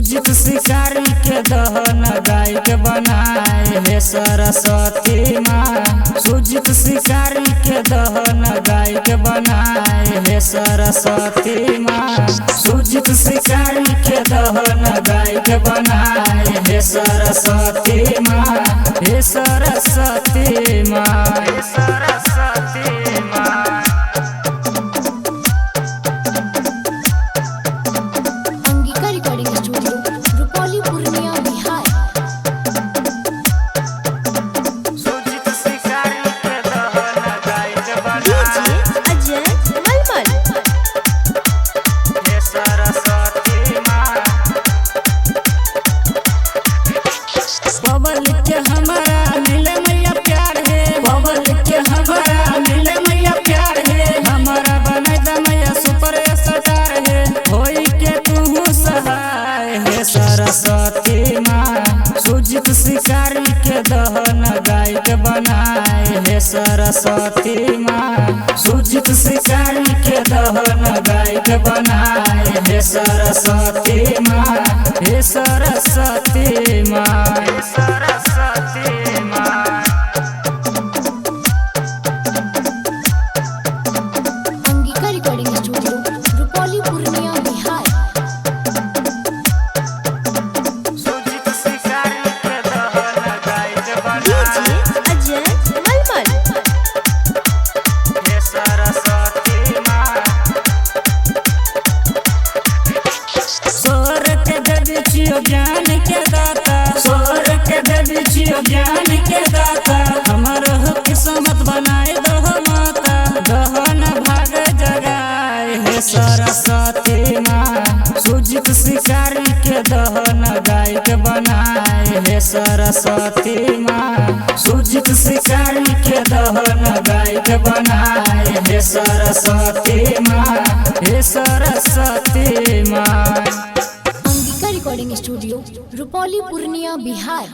सुजित शिकारी के दहन गाय के बनाए हे सरस्वती माँ। सुजित शिकारी के दहन गाय के बनाए हे सरस्वती माँ। सुजित शिकारी के दहन गाय के बनाए हे सरस्वती माँ। हे सरस्वती माँ, हे सरस्वती माँ। Angika recording studio, Rupauli, Purnia, Bihar. सुजित शिकारी के दहन गाय के बनाए अजय मलमल। हे सरस्वती माँ। बबल के हमारा मिले मैया प्यार है, बबल के हमारा मिले मैया प्यार है। हमारा बनाई दा मैया सुपर स्टार है, होई के तू सहाय हे सरस्वती माँ। सुजित शिकारी के दहन गाय के बनाए हे सरस्वती माँ। सुजित शिकारी के दहन गाय के बनाए हे सरस्वती माँ। हे सरस्वती माँ, हे सरस्वती माँ। Angika recording studio, Rupauli, Purnia, Bihar. सुजित शिकारी के दहन गाय के बनाए अजय मलमल। हे सरस्वती माँ। स्वर के देवी छियो ज्ञान के दाता, स्वर के देवी छियो ज्ञान के दाता। हमर हो किस्मत बनाए दहो माता, दहन भाग जगाए हे सरस्वती माँ। सुजित शिकारी के दहन गाय के बनाए हे सरस्वती माँ। सुजित शिकारी के दहन गाय के बनाए हे सरस्वती माँ। हे सरस्वती माँ। Angika recording studio, Rupauli, Purnia, Bihar.